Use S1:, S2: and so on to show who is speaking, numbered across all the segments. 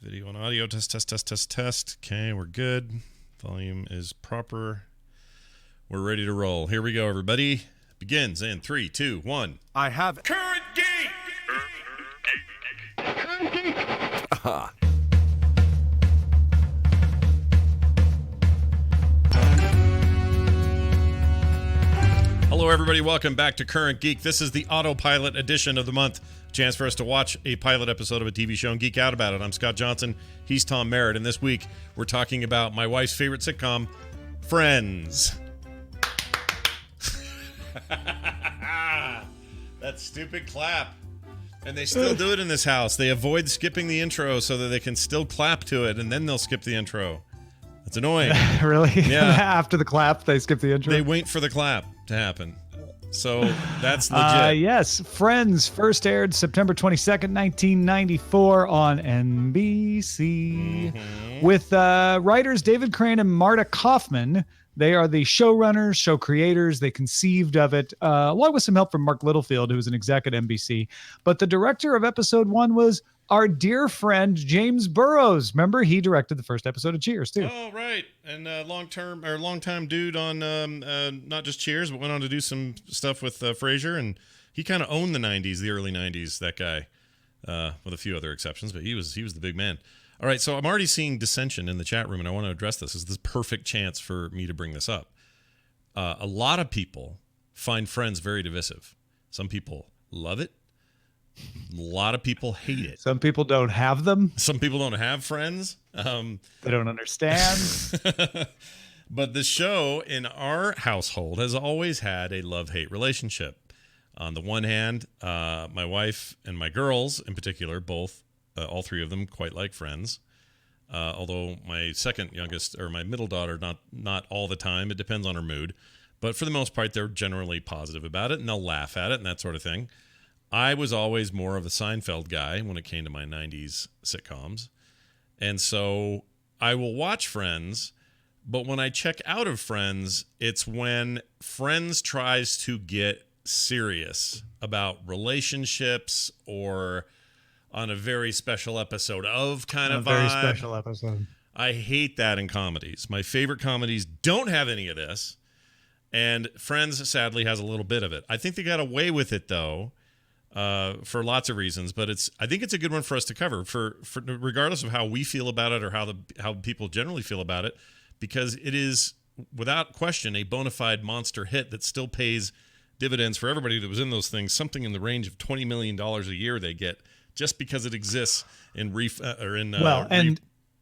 S1: Video and audio. Test, test, test, test, test. Okay, we're good. Volume is proper. We're ready to roll. Here we go, everybody. Begins in 3, 2, 1.
S2: I have
S3: Current Geek!
S2: Aha.
S1: Hello, everybody. Welcome back to Current Geek. This is the autopilot edition of the month. Chance for us to watch a pilot episode of a TV show and geek out about it. I'm Scott Johnson. He's Tom Merritt. And this week, we're talking about my wife's favorite sitcom, Friends. That stupid clap. And they still do it in this house. They avoid skipping the intro so that they can still clap to it, and then they'll skip the intro. It's annoying.
S4: Really?
S1: Yeah.
S4: After the clap, they skip the intro?
S1: They wait for the clap to happen. So that's legit.
S4: Yes. Friends first aired September 22nd, 1994 on NBC with writers David Crane and Marta Kaufman. They are the showrunners, show creators. They conceived of it, along with some help from Mark Littlefield, who was an exec at NBC. But the director of episode 1 was our dear friend James Burrows. Remember, he directed the first episode of Cheers too.
S1: Oh, right. And long-time dude on not just Cheers, but went on to do some stuff with Frasier, and he kind of owned the '90s, the early '90s. That guy, with a few other exceptions, but he was the big man. All right, so I'm already seeing dissension in the chat room, and I want to address this. This is the perfect chance for me to bring this up. A lot of people find Friends very divisive. Some people love it. A lot of people hate it.
S4: Some people don't have them.
S1: Some people don't have friends.
S4: They don't understand.
S1: But the show in our household has always had a love-hate relationship. On the one hand, my wife and my girls in particular, both, all three of them, quite like Friends. Although my second youngest, or my middle daughter, not all the time. It depends on her mood. But for the most part, they're generally positive about it, and they'll laugh at it and that sort of thing. I was always more of a Seinfeld guy when it came to my 90s sitcoms. And so I will watch Friends, but when I check out of Friends, it's when Friends tries to get serious about relationships or on a very special episode of kind of vibe.
S4: Very special episode.
S1: I hate that in comedies. My favorite comedies don't have any of this, and Friends sadly has a little bit of it. I think they got away with it though, for lots of reasons, but I think it's a good one for us to cover for regardless of how we feel about it or how people generally feel about it, because it is without question a bona fide monster hit that still pays dividends for everybody that was in those things. Something in the range of $20 million a year they get just because it exists in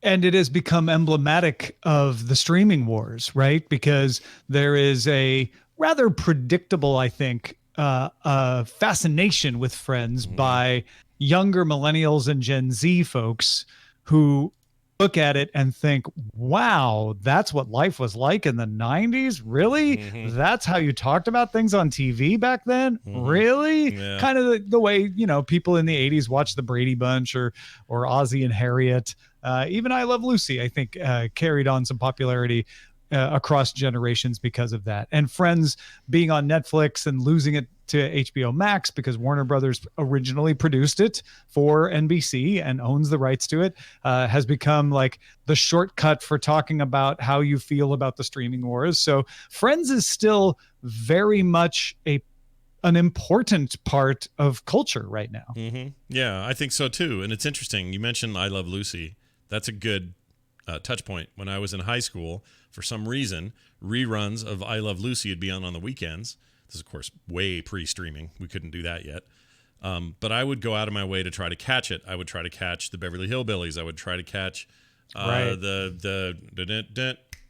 S4: and it has become emblematic of the streaming wars, right? Because there is a rather predictable, I think, fascination with Friends by younger millennials and Gen Z folks who look at it and think, wow, that's what life was like in the 90s? Really? That's how you talked about things on TV back then? Really?
S1: Yeah.
S4: Kind of the way, people in the 80s watched the Brady Bunch or Ozzie and Harriet. Even I Love Lucy, I think, carried on some popularity across generations because of that. And Friends being on Netflix and losing it to HBO Max because Warner Brothers originally produced it for NBC and owns the rights to it, has become like the shortcut for talking about how you feel about the streaming wars. So Friends is still very much an important part of culture right now.
S1: Yeah, I think so too. And it's interesting. You mentioned I Love Lucy. That's a good touch point. When I was in high school, for some reason, reruns of I Love Lucy would be on the weekends. This is, of course, way pre-streaming. We couldn't do that yet. But I would go out of my way to try to catch it. I would try to catch the Beverly Hillbillies. I would try to catch the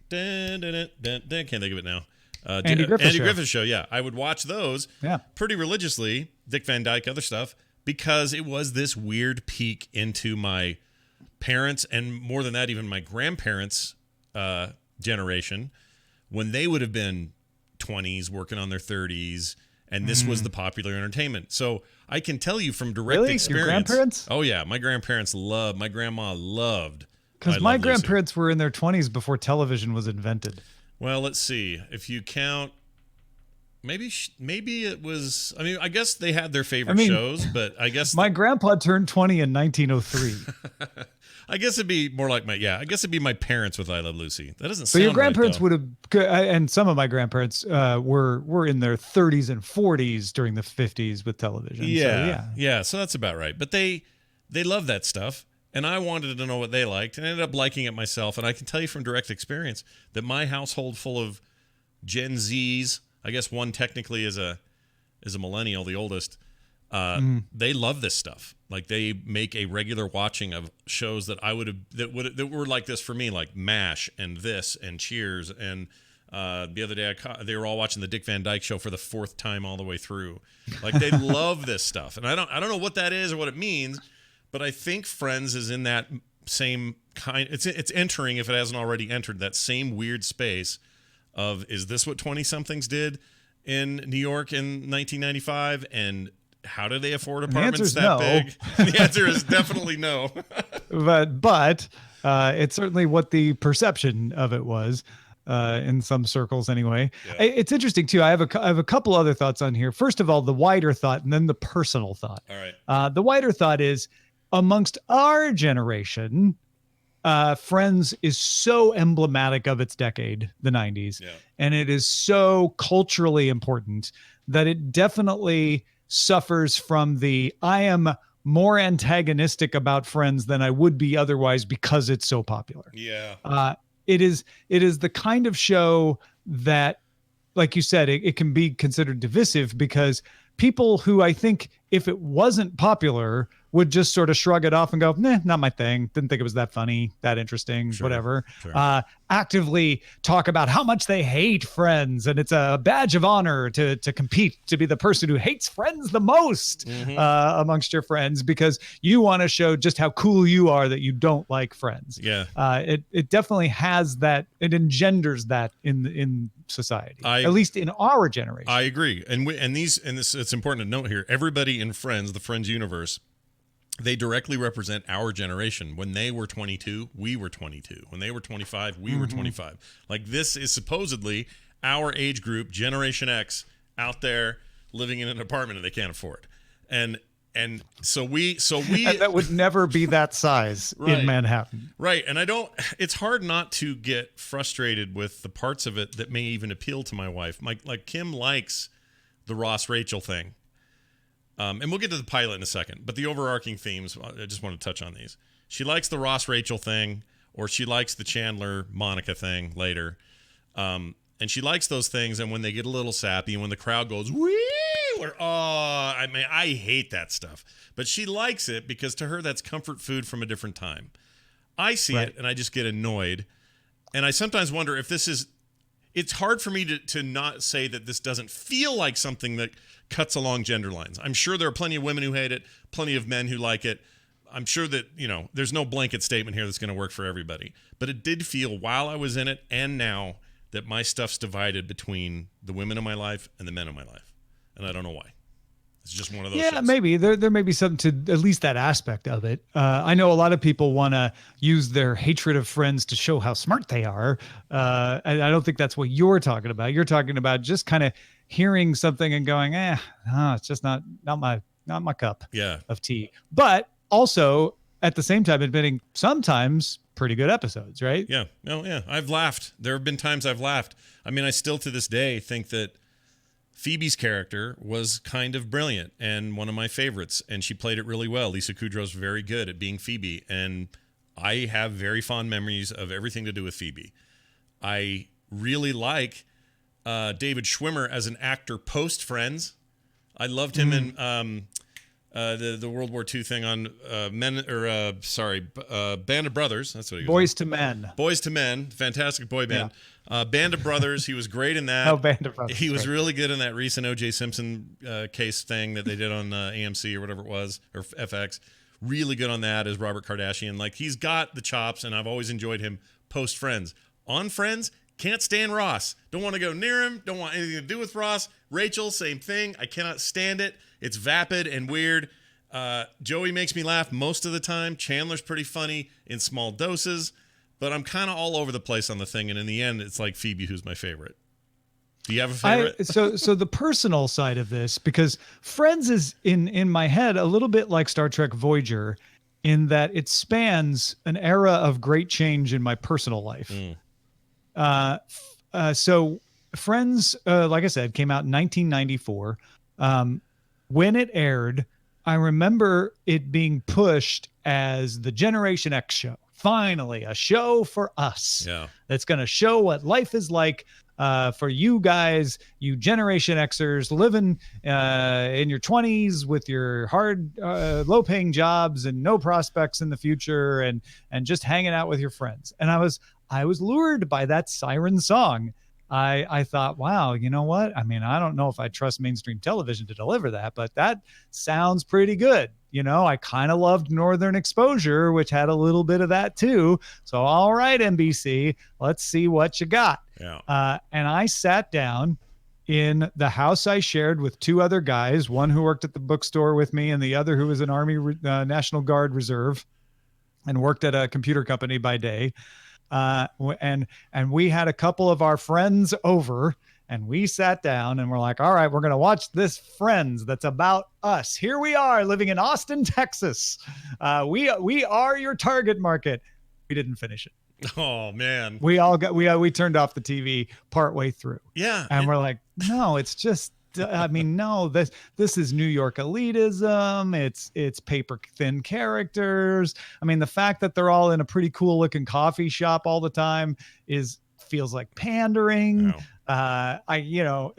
S1: can't think of it now.
S4: Andy
S1: Griffith Show. Yeah, I would watch those pretty religiously. Dick Van Dyke, other stuff, because it was this weird peek into my parents, and more than that, even my grandparents' generation, when they would have been 20s working on their 30s, and this was the popular entertainment. So I can tell you from direct experience.
S4: Your grandparents?
S1: Oh yeah, my grandma loved.
S4: Because my grandparents were in their 20s before television was invented.
S1: Well, let's see. If you count, maybe it was. I mean, I guess they had their favorite shows, but I guess
S4: my grandpa turned 20 in 1903.
S1: I guess it'd be more like I guess it'd be my parents with I Love Lucy. That doesn't
S4: So
S1: sound
S4: your grandparents
S1: right,
S4: would have, and some of my grandparents were in their 30s and 40s during the 50s with television. So
S1: yeah. So that's about right. But they love that stuff, and I wanted to know what they liked, and I ended up liking it myself. And I can tell you from direct experience that my household full of Gen Zs, I guess one technically is a millennial, the oldest. They love this stuff. Like they make a regular watching of shows that that were like this for me, like MASH and this and Cheers. And the other day they were all watching the Dick Van Dyke Show for the fourth time all the way through. Like they love this stuff, and I don't know what that is or what it means, but I think Friends is in that same kind. It's entering, if it hasn't already entered, that same weird space of, is this what 20-somethings did in New York in 1995, and how do they afford apartments that big? The answer is definitely no.
S4: but it's certainly what the perception of it was in some circles anyway.
S1: Yeah.
S4: It's interesting too. I have a couple other thoughts on here. First of all, the wider thought, and then the personal thought.
S1: All right.
S4: The wider thought is, amongst our generation, Friends is so emblematic of its decade, the 90s, and it is so culturally important that it definitely suffers from I am more antagonistic about Friends than I would be otherwise because it's so popular.
S1: Yeah.
S4: It is the kind of show that, like you said, it can be considered divisive because people who, I think, if it wasn't popular, would just sort of shrug it off and go, nah, not my thing. Didn't think it was that funny, that interesting, whatever. Sure. Actively talk about how much they hate Friends. And it's a badge of honor to compete, to be the person who hates Friends the most amongst your friends, because you want to show just how cool you are that you don't like Friends.
S1: Yeah.
S4: It definitely has that. It engenders that in society, at least in our generation.
S1: I agree. And it's important to note here, everybody in Friends, the Friends universe, they directly represent our generation. When they were 22, we were 22. When they were 25, we were 25. Like, this is supposedly our age group, Generation X, out there living in an apartment that they can't afford. And so we
S4: and that would never be that size in Manhattan.
S1: Right. And it's hard not to get frustrated with the parts of it that may even appeal to my wife. Like Kim likes the Ross Rachel thing. And we'll get to the pilot in a second, but the overarching themes, I just want to touch on these. She likes the Ross Rachel thing, or she likes the Chandler Monica thing later. And she likes those things, and when they get a little sappy, and when the crowd goes, wee, or, I hate that stuff. But she likes it because to her, that's comfort food from a different time. I see it, and I just get annoyed. And I sometimes wonder if it's hard for me to not say that this doesn't feel like something that cuts along gender lines. I'm sure there are plenty of women who hate it, plenty of men who like it. I'm sure that, there's no blanket statement here that's going to work for everybody. But it did feel, while I was in it and now, that my stuff's divided between the women in my life and the men in my life. And I don't know why. It's just one of those shows.
S4: Maybe there may be something to at least that aspect of it. I know a lot of people want to use their hatred of Friends to show how smart they are. And I don't think that's what you're talking about. You're talking about just kind of hearing something and going, it's just not my cup of tea. But also at the same time admitting sometimes pretty good episodes, right?
S1: Yeah. Oh, yeah. I've laughed. There have been times I've laughed. I mean, I still to this day think that Phoebe's character was kind of brilliant and one of my favorites, and she played it really well. Lisa Kudrow's very good at being Phoebe, and I have very fond memories of everything to do with Phoebe. I really like David Schwimmer as an actor post Friends. I loved him in the World War II thing on Band of Brothers. That's what he was.
S4: Boys to Men.
S1: Boys to Men, fantastic boy band. Band of Brothers, he was great in that.
S4: Band of Brothers.
S1: He was really good in that recent O.J. Simpson case thing that they did on AMC or whatever it was, or FX. Really good on that as Robert Kardashian. Like, he's got the chops, and I've always enjoyed him post Friends. On Friends, can't stand Ross. Don't want to go near him. Don't want anything to do with Ross. Rachel, same thing. I cannot stand it. It's vapid and weird. Joey makes me laugh most of the time. Chandler's pretty funny in small doses. But I'm kind of all over the place on the thing. And in the end, it's like Phoebe who's my favorite. Do you have a favorite?
S4: So the personal side of this, because Friends is in my head a little bit like Star Trek Voyager, in that it spans an era of great change in my personal life. Uh, so Friends, like I said, came out in 1994. When it aired, I remember it being pushed as the Generation X show. Finally, a show for us.
S1: Yeah.
S4: That's going to show what life is like for you guys, you Generation Xers living in your 20s with your hard, low-paying jobs and no prospects in the future, and just hanging out with your friends. And I was lured by that siren song. I thought, wow, you know what? I mean, I don't know if I trust mainstream television to deliver that, but that sounds pretty good. You know, I kind of loved Northern Exposure, which had a little bit of that too. So, all right, NBC, let's see what you got.
S1: Yeah.
S4: And I sat down in the house I shared with two other guys, one who worked at the bookstore with me and the other who was an Army National Guard Reserve and worked at a computer company by day. And we had a couple of our friends over, and we sat down and we're like, all right, we're going to watch this Friends that's about us. Here we are living in Austin, Texas. We are your target market. We didn't finish it.
S1: Oh man.
S4: We turned off the TV partway through.
S1: Yeah.
S4: And we're like, no, it's just, I mean, no, this is New York elitism. It's paper thin characters. I mean, the fact that they're all in a pretty cool looking coffee shop all the time feels like pandering.
S1: Wow.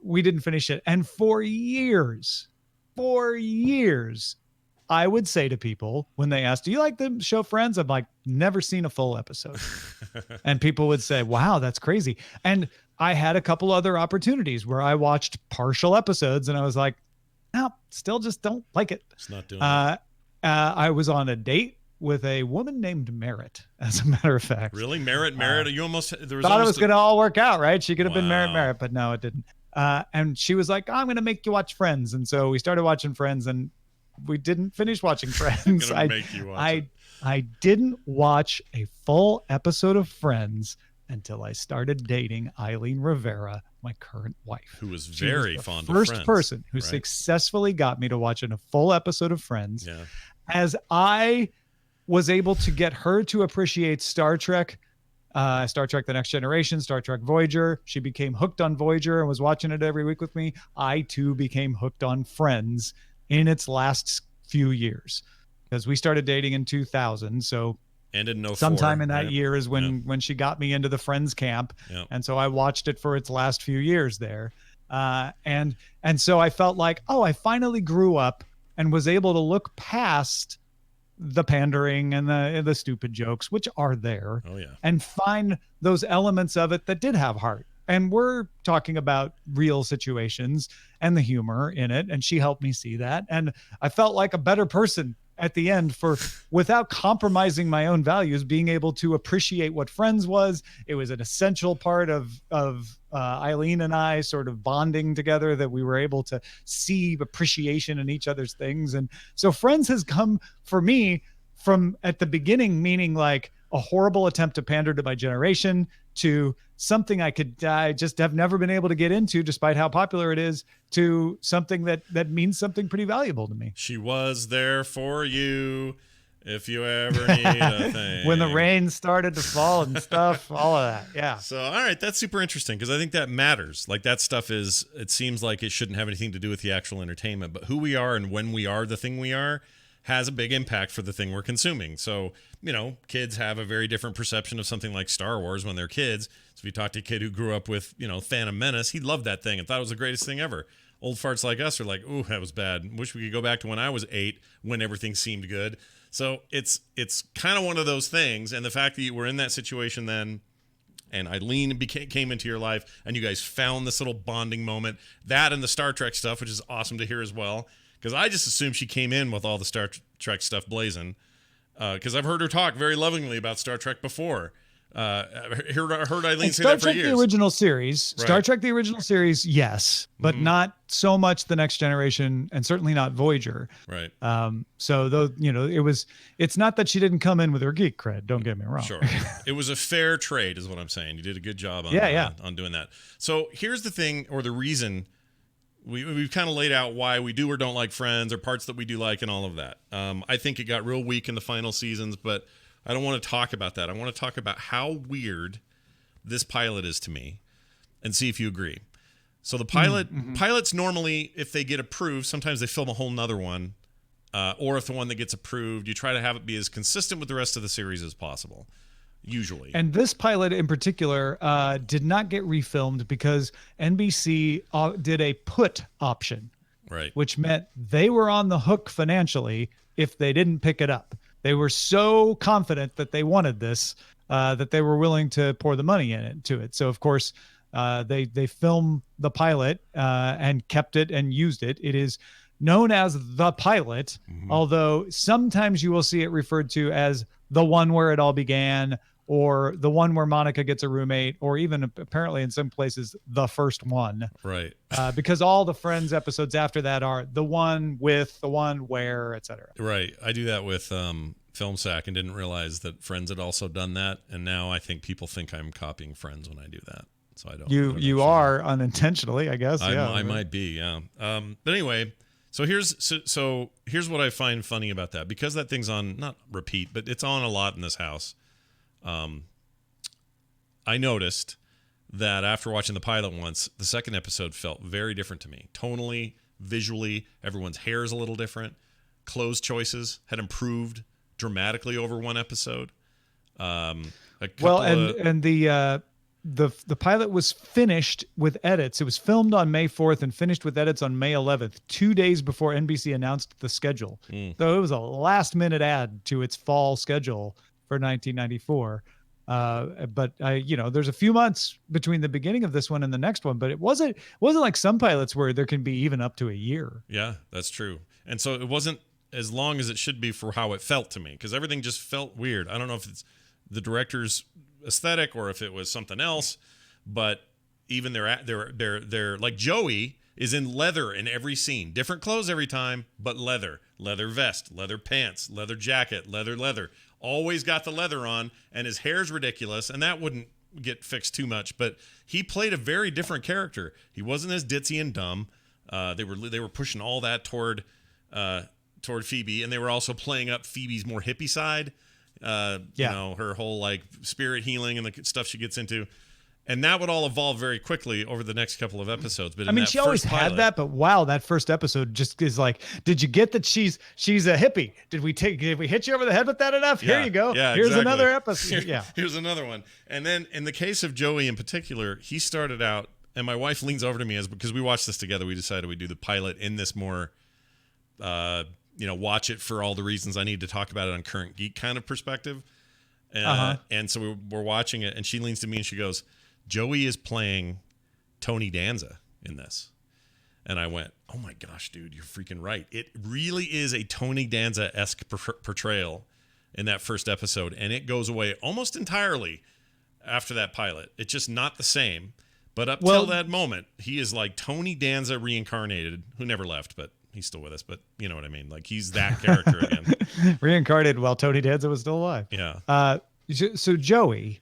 S4: We didn't finish it. And for years, I would say to people when they ask, do you like the show Friends? I'm like, never seen a full episode. And people would say, wow, that's crazy. And I had a couple other opportunities where I watched partial episodes and I was like, no, still just don't like it.
S1: It's not doing it.
S4: I was on a date with a woman named Merritt, as a matter of fact.
S1: Really? Merritt? You almost
S4: thought it was going to all work out, right? She could have been Merritt, but no, it didn't. And she was like, I'm going to make you watch Friends. And so we started watching Friends, and we didn't finish watching Friends. I didn't watch a full episode of Friends until I started dating Eileen Rivera, my current wife.
S1: Who was very fond of
S4: Friends.
S1: Friends.
S4: First person who
S1: right?
S4: successfully got me to watch a full episode of Friends.
S1: Yeah.
S4: As I was able to get her to appreciate Star Trek, The Next Generation, Star Trek Voyager. She became hooked on Voyager and was watching it every week with me. I too became hooked on Friends in its last few years, because we started dating in 2000. So
S1: ended in 04,
S4: sometime in that
S1: right?
S4: year is when she got me into the Friends camp.
S1: Yeah.
S4: And so I watched it for its last few years there. And so I felt like, oh, I finally grew up and was able to look past the pandering and the stupid jokes, which are there,
S1: Oh yeah.
S4: and find those elements of it that did have heart. And we're talking about real situations and the humor in it. And she helped me see that. And I felt like a better person at the end for, without compromising my own values, being able to appreciate what Friends was. It was an essential part of Eileen and I sort of bonding together, that we were able to see appreciation in each other's things. And so Friends has come for me from at the beginning, meaning like a horrible attempt to pander to my generation, to something I just have never been able to get into despite how popular it is, to something that means something pretty valuable to me.
S1: She was there for you if you ever need a thing.
S4: When the rain started to fall and stuff, all of that. Yeah.
S1: So, all right, that's super interesting, because I think that matters. Like, that stuff it seems like it shouldn't have anything to do with the actual entertainment, but who we are and when we are the thing we are has a big impact for the thing we're consuming. So, kids have a very different perception of something like Star Wars when they're kids. So if you talk to a kid who grew up with, Phantom Menace, he loved that thing and thought it was the greatest thing ever. Old farts like us are like, ooh, that was bad. Wish we could go back to when I was 8, when everything seemed good. So it's kind of one of those things. And the fact that you were in that situation then, and Eileen came into your life, and you guys found this little bonding moment, that and the Star Trek stuff, which is awesome to hear as well. Because I just assumed she came in with all the Star Trek stuff blazing. Because I've heard her talk very lovingly about Star Trek before. I heard Eileen say that for years.
S4: Star Trek the original series,
S1: Right.
S4: Star Trek the original series, yes, but not so much the Next Generation, and certainly not Voyager.
S1: Right.
S4: So though, it's not that she didn't come in with her geek cred. Don't get me wrong.
S1: Sure. It was a fair trade, is what I'm saying. You did a good job on on doing that. So here's the thing, or the reason we've kind of laid out why we do or don't like Friends, or parts that we do like, and all of that. I think it got real weak in the final seasons, but I don't want to talk about that. I want to talk about how weird this pilot is to me, and see if you agree. So the pilots normally, if they get approved, sometimes they film a whole nother one, or if the one that gets approved, you try to have it be as consistent with the rest of the series as possible. Usually.
S4: And this pilot in particular did not get refilmed because NBC did a put option,
S1: right?
S4: Which meant they were on the hook financially if they didn't pick it up. They were so confident that they wanted this that they were willing to pour the money into it. So, of course, they filmed the pilot and kept it and used it. It is known as the pilot, although sometimes you will see it referred to as the one where it all began, or the one where Monica gets a roommate, or even apparently in some places, the first one.
S1: Right.
S4: Because all the Friends episodes after that are the one with, the one where, etc.
S1: Right. I do that with Film Sack and didn't realize that Friends had also done that. And now I think people think I'm copying Friends when I do that. So I don't.
S4: You are unintentionally, I guess.
S1: I might be, yeah. But anyway, so here's what I find funny about that. Because that thing's on, not repeat, but it's on a lot in this house. I noticed that after watching the pilot once, the second episode felt very different to me. Tonally, visually, everyone's hair is a little different. Clothes choices had improved dramatically over one episode. The pilot was finished with edits. It was filmed on May 4th and finished with edits on May 11th, 2 days before NBC announced the schedule. So it was a last-minute add to its fall schedule for 1994. But there's a few months between the beginning of this one and the next one, but it wasn't like some pilots where there can be even up to a year. Yeah, that's true. And so it wasn't as long as it should be for how it felt to me, because everything just felt weird. I don't know if it's the director's aesthetic or if it was something else, but even they're like Joey is in leather in every scene, different clothes every time, but leather vest, leather pants, leather jacket, leather, always got the leather on, and his hair's ridiculous, and that wouldn't get fixed too much, but he played a very different character. He wasn't as ditzy and dumb. They were pushing all that toward Phoebe, and they were also playing up Phoebe's more hippie side. Her whole like spirit healing and the stuff she gets into, and that would all evolve very quickly over the next couple of episodes. But she
S4: always had that, but wow, that first episode just is like, did you get that she's a hippie? Did we hit you over the head with that enough?
S1: Yeah,
S4: here you go.
S1: Yeah,
S4: here's
S1: exactly.
S4: Another episode. Yeah,
S1: here's another one. And then in the case of Joey in particular, he started out, and my wife leans over to me because we watched this together. We decided we'd do the pilot in this more, watch it for all the reasons I need to talk about it on Currentgeek kind of perspective. And so we're watching it, and she leans to me and she goes, Joey is playing Tony Danza in this. And I went, oh my gosh, dude, you're freaking right. It really is a Tony Danza-esque portrayal in that first episode, and it goes away almost entirely after that pilot. It's just not the same. But up till that moment, he is like Tony Danza reincarnated, who never left, but he's still with us. But you know what I mean? Like, he's that character again.
S4: Reincarnated while Tony Danza was still alive.
S1: Yeah.
S4: So Joey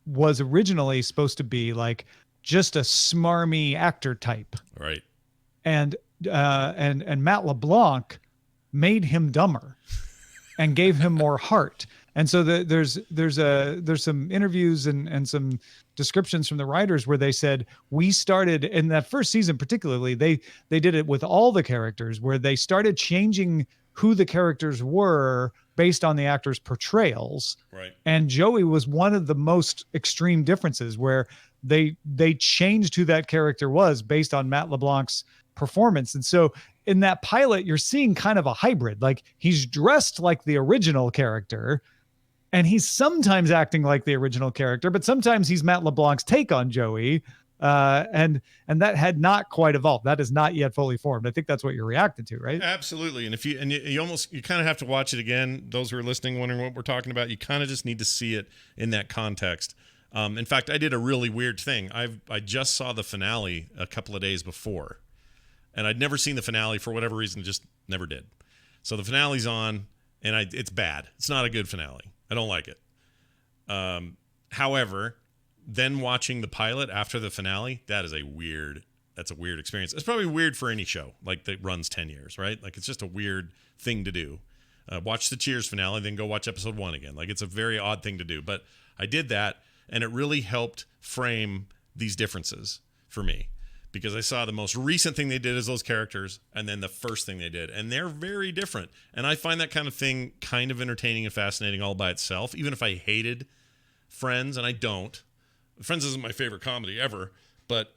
S4: was originally supposed to be like just a smarmy actor type.
S1: Right.
S4: And Matt LeBlanc made him dumber and gave him more heart. And so there's some interviews and some descriptions from the writers where they said, we started in that first season, particularly, they did it with all the characters, where they started changing who the characters were based on the actors' portrayals.
S1: Right.
S4: And Joey was one of the most extreme differences, where they changed who that character was based on Matt LeBlanc's performance. And so in that pilot, you're seeing kind of a hybrid. Like, he's dressed like the original character, and he's sometimes acting like the original character, but sometimes he's Matt LeBlanc's take on Joey. And that had not quite evolved. That is not yet fully formed. I think that's what you're reacting to, right?
S1: Absolutely. And you kind of have to watch it again. Those who are listening, wondering what we're talking about, you kind of just need to see it in that context. In fact, I did a really weird thing. I just saw the finale a couple of days before, and I'd never seen the finale for whatever reason, just never did. So the finale's on, and it's bad. It's not a good finale. I don't like it. However, then watching the pilot after the finale, that is a weird that's a weird experience. It's probably weird for any show like that runs 10 years, right? Like it's just a weird thing to do. Watch the Cheers finale, then go watch episode 1 again. Like it's a very odd thing to do, but I did that, and it really helped frame these differences for me, because I saw the most recent thing they did as those characters, and then the first thing they did, and they're very different. And I find that kind of thing kind of entertaining and fascinating all by itself, even if I hated Friends, and I don't. Friends isn't my favorite comedy ever, but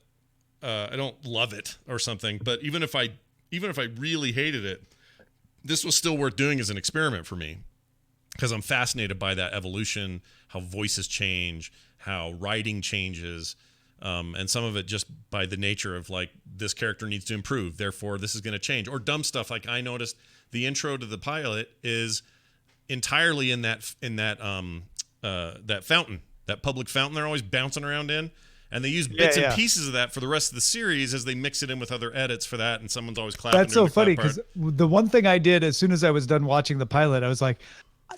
S1: I don't love it or something. But even if I really hated it, this was still worth doing as an experiment for me, because I'm fascinated by that evolution, how voices change, how writing changes, and some of it just by the nature of like, this character needs to improve, therefore this is going to change. Or dumb stuff like I noticed the intro to the pilot is entirely in that fountain, that public fountain they're always bouncing around in. And they use bits and pieces of that for the rest of the series as they mix it in with other edits for that. And someone's always clapping.
S4: That's so funny, because the one thing I did as soon as I was done watching the pilot, I was like,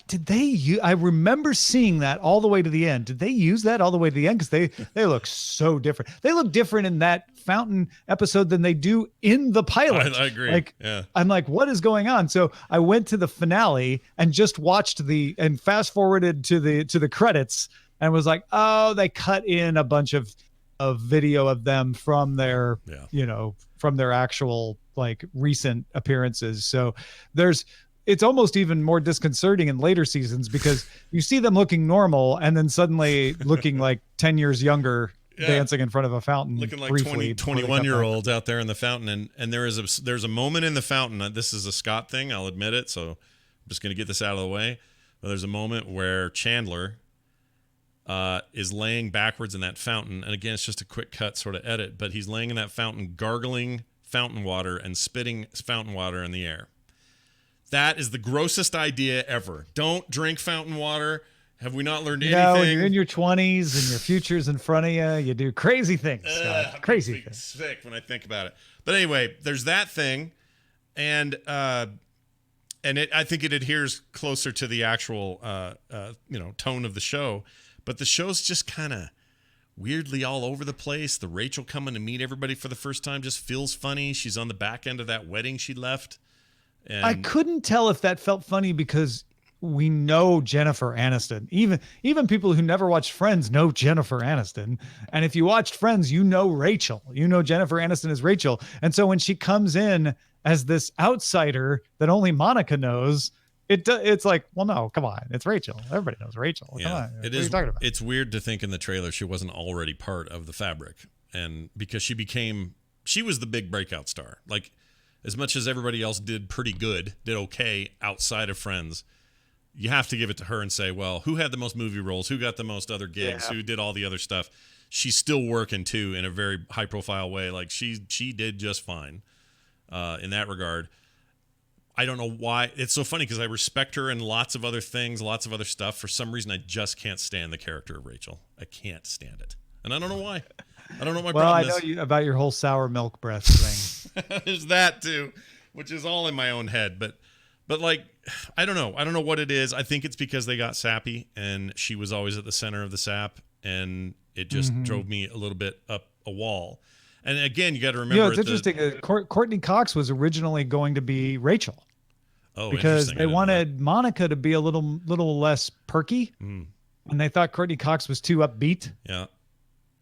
S4: did they use, I remember seeing that all the way to the end. Did they use that all the way to the end? Because they look so different. They look different in that fountain episode than they do in the pilot.
S1: I agree.
S4: Like, I'm like, what is going on? So I went to the finale and just watched and fast forwarded to the credits, and was like, oh, they cut in a bunch of video of them from their, from their actual like recent appearances. So it's almost even more disconcerting in later seasons, because you see them looking normal and then suddenly looking like 10 years younger, dancing in front of a fountain,
S1: looking like 21-year-olds out there in the fountain. And there's a moment in the fountain. This is a Scott thing, I'll admit it. So I'm just going to get this out of the way. But there's a moment where Chandler is laying backwards in that fountain. And again, it's just a quick cut sort of edit, but he's laying in that fountain, gargling fountain water and spitting fountain water in the air. That is the grossest idea ever. Don't drink fountain water. Have we not learned anything?
S4: When you're in your 20s and your future's in front of you, you do crazy things. Crazy things.
S1: Sick when I think about it. But anyway, there's that thing, and I think it adheres closer to the actual tone of the show. But the show's just kind of weirdly all over the place. The Rachel coming to meet everybody for the first time just feels funny. She's on the back end of that wedding she left. And
S4: I couldn't tell if that felt funny because we know Jennifer Aniston. Even people who never watched Friends know Jennifer Aniston. And if you watched Friends, you know Rachel. You know Jennifer Aniston is Rachel. And so when she comes in as this outsider that only Monica knows, it's like, well, no, come on. It's Rachel. Everybody knows Rachel. Come on. What are you talking about?
S1: It's weird to think in the trailer she wasn't already part of the fabric. And because she was the big breakout star. Like, as much as everybody else did okay outside of Friends, you have to give it to her and say, well, who had the most movie roles? Who got the most other gigs? Who did all the other stuff? She's still working, too, in a very high-profile way. Like, she did just fine in that regard. I don't know why. It's so funny because I respect her in lots of other things, lots of other stuff. For some reason, I just can't stand the character of Rachel. I can't stand it. And I don't know why. I don't know what my problem is.
S4: Well, I know about your whole sour milk breath thing.
S1: There's that, too, which is all in my own head. But like, I don't know. I don't know what it is. I think it's because they got sappy, and she was always at the center of the sap, and it just drove me a little bit up a wall. And again, you got to remember.
S4: It's interesting. Courtney Cox was originally going to be Rachel.
S1: Oh,
S4: because they wanted Monica to be a little less perky, and they thought Courtney Cox was too upbeat.
S1: Yeah.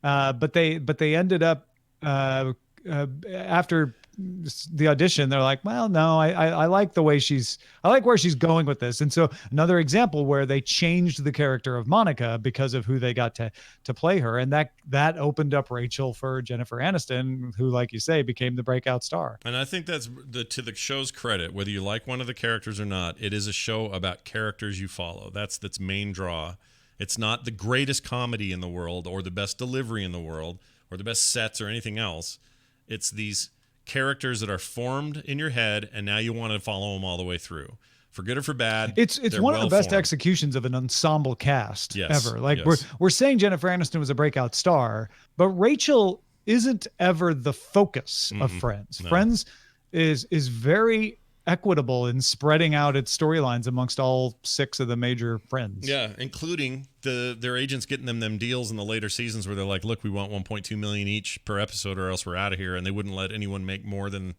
S4: But they ended up after the audition, they're like, well, no, I like the way I like where she's going with this. And so another example where they changed the character of Monica because of who they got to play her. And that opened up Rachel for Jennifer Aniston, who, like you say, became the breakout star.
S1: And I think that's to the show's credit, whether you like one of the characters or not, it is a show about characters you follow. That's its main draw. It's not the greatest comedy in the world or the best delivery in the world or the best sets or anything else. It's these characters that are formed in your head, and now you want to follow them all the way through, for good or for bad.
S4: It's one of the best executions of an ensemble cast ever. Like, we're saying Jennifer Aniston was a breakout star, but Rachel isn't ever the focus of Friends.
S1: No.
S4: Friends is very equitable in spreading out its storylines amongst all 6 of the major friends.
S1: Yeah, including their agents getting them deals in the later seasons where they're like, look, we want 1.2 million each per episode or else we're out of here, and they wouldn't let anyone make more than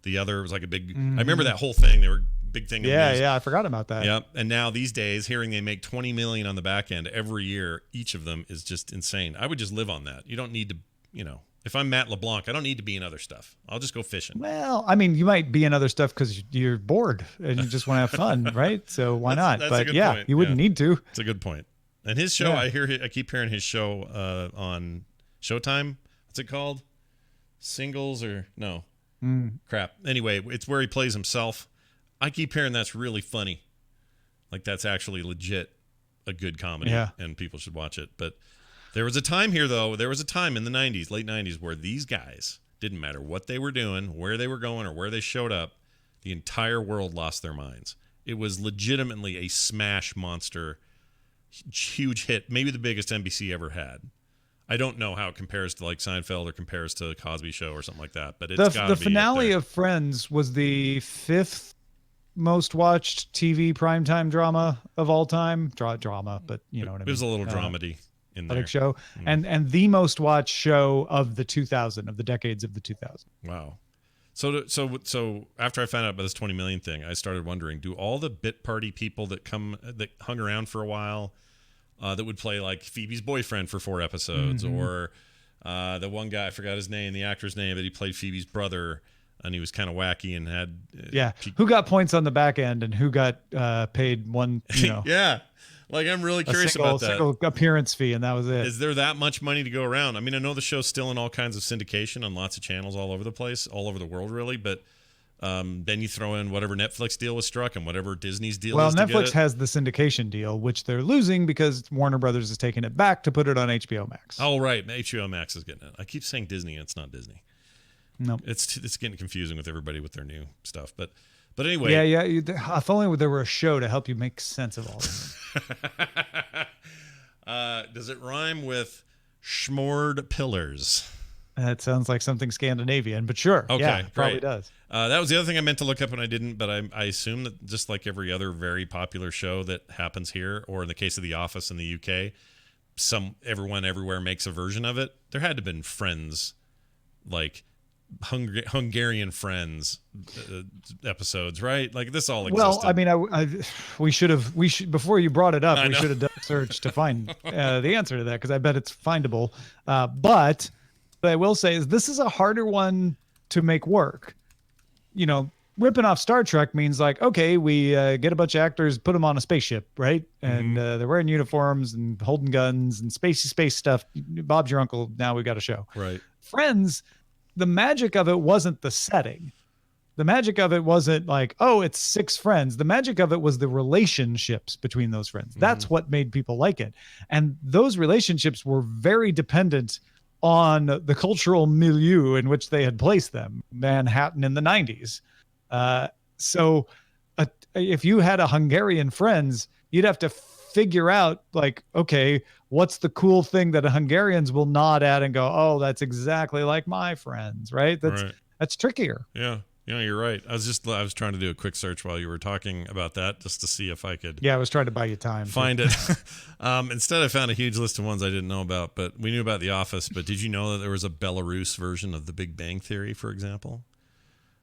S1: the other. It was like a big I remember that whole thing. They were big thing in the news.
S4: Yeah, I forgot about that.
S1: Yep. And now these days, hearing they make 20 million on the back end every year, each of them is just insane. I would just live on that. You don't need to, if I'm Matt LeBlanc, I don't need to be in other stuff. I'll just go fishing.
S4: Well, I mean, you might be in other stuff because you're bored and you just want to have fun, right? So why not?
S1: That's
S4: but
S1: a good
S4: yeah,
S1: point.
S4: you wouldn't need to.
S1: It's a good point. And his show, I keep hearing his show on Showtime. What's it called? Singles or no? Crap. Anyway, it's where he plays himself. I keep hearing that's really funny. Like that's actually legit a good comedy, and people should watch it. But there was a time here, though. There was a time in the 90s, late 90s, where these guys, didn't matter what they were doing, where they were going, or where they showed up, the entire world lost their minds. It was legitimately a smash monster, huge hit, maybe the biggest NBC ever had. I don't know how it compares to like Seinfeld or compares to Cosby Show or something like that, but it's got to be
S4: the finale of Friends was the 5th most watched TV primetime drama of all time. Drama, but you know what I mean.
S1: It was a little dramedy in there.
S4: Show and the most watched show of the 2000 of the decades of the 2000.
S1: Wow. So after I found out about this 20 million thing, I started wondering: do all the bit party people that hung around for a while, that would play like Phoebe's boyfriend for 4 episodes, or the one guy, I forgot his name, the actor's name, that he played Phoebe's brother, and he was kind of wacky and had
S4: who got points on the back end and who got paid one,
S1: yeah. Like, I'm really curious about that.
S4: Single appearance fee, and that was it.
S1: Is there that much money to go around? I mean, I know the show's still in all kinds of syndication on lots of channels all over the place, all over the world, really. But then you throw in whatever Netflix deal was struck and whatever Disney's deal is.
S4: Well, Netflix has the syndication deal, which they're losing because Warner Brothers is taking it back to put it on HBO Max.
S1: Oh, right. HBO Max is getting it. I keep saying Disney, and it's not Disney.
S4: No,
S1: it's getting confusing with everybody with their new stuff. But anyway.
S4: Yeah. If only there were a show to help you make sense of all this.
S1: Does it rhyme with schmoored pillars?
S4: That sounds like something Scandinavian, but sure.
S1: Okay,
S4: yeah, it probably does.
S1: That was the other thing I meant to look up and I didn't, but I assume that just like every other very popular show that happens here, or in the case of The Office in the UK, everyone everywhere makes a version of it. There had to have been Friends, like Hungarian Friends episodes, right? Like this all existed.
S4: Well, I mean, we should before you brought it up, we should have done a search to find the answer to that, because I bet it's findable. But what I will say is this is a harder one to make work. Ripping off Star Trek means like, okay, we get a bunch of actors, put them on a spaceship, right? And they're wearing uniforms and holding guns and space stuff. Bob's your uncle. Now we got a show.
S1: Right.
S4: Friends, the magic of it wasn't the setting. The magic of it wasn't like, oh, it's 6 friends. The magic of it was the relationships between those friends. That's what made people like it. And those relationships were very dependent on the cultural milieu in which they had placed them. Manhattan in the 90s. So if you had a Hungarian Friends, you'd have to figure out like, okay, what's the cool thing that Hungarians will nod at and go, oh, that's exactly like my friends, right? That's trickier.
S1: Yeah, you're right. I was trying to do a quick search while you were talking about that just to see if I could.
S4: Yeah, I was trying to buy you time.
S1: Find it. Instead, I found a huge list of ones I didn't know about, but we knew about The Office. But did you know that there was a Belarus version of The Big Bang Theory, for example?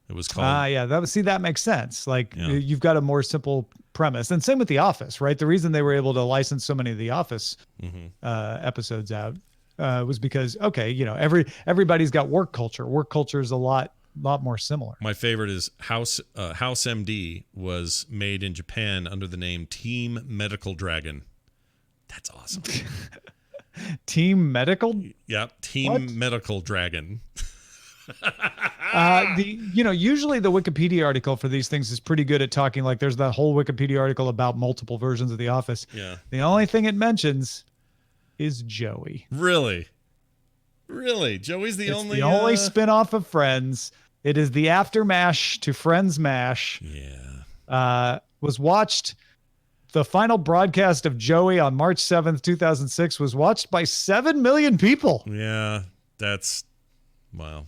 S1: It was called.
S4: Yeah, that makes sense. Like you've got a more simple premise, and same with The Office, right? The reason they were able to license so many of The Office episodes out was because everybody's got work culture. Work culture is a lot more similar.
S1: My favorite is House MD was made in Japan under the name Team Medical Dragon. That's awesome.
S4: Team Medical?
S1: Yep, Team Medical Dragon.
S4: Usually the Wikipedia article for these things is pretty good at talking. Like there's that whole Wikipedia article about multiple versions of The Office.
S1: Yeah.
S4: The only thing it mentions is Joey.
S1: Really? Joey's the
S4: only spinoff of Friends. It is the aftermash to Friends MASH.
S1: Yeah.
S4: Was watched. The final broadcast of Joey on March 7th, 2006 was watched by 7 million people.
S1: Yeah. Wow.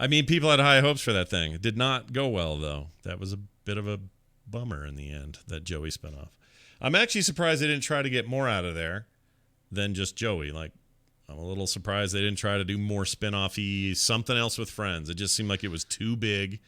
S1: I mean, people had high hopes for that thing. It did not go well, though. That was a bit of a bummer in the end, that Joey spinoff. I'm actually surprised they didn't try to get more out of there than just Joey. Like, I'm a little surprised they didn't try to do more spinoff-y, something else with Friends. It just seemed like it was too big.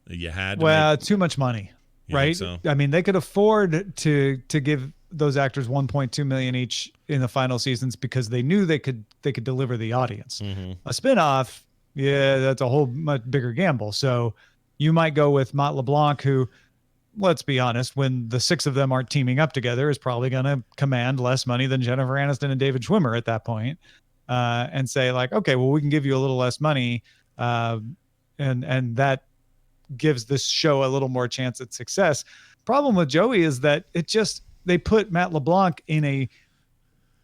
S1: You had to
S4: too much money, right?
S1: So?
S4: I mean, they could afford to give those actors $1.2 million each in the final seasons because they knew they could deliver the audience.
S1: Mm-hmm.
S4: A spinoff, yeah, that's a whole much bigger gamble. So you might go with Matt LeBlanc, who, let's be honest, when the 6 of them aren't teaming up together, is probably going to command less money than Jennifer Aniston and David Schwimmer at that point. And say like, okay, well, we can give you a little less money. And that gives this show a little more chance at success. Problem with Joey is that they put Matt LeBlanc in a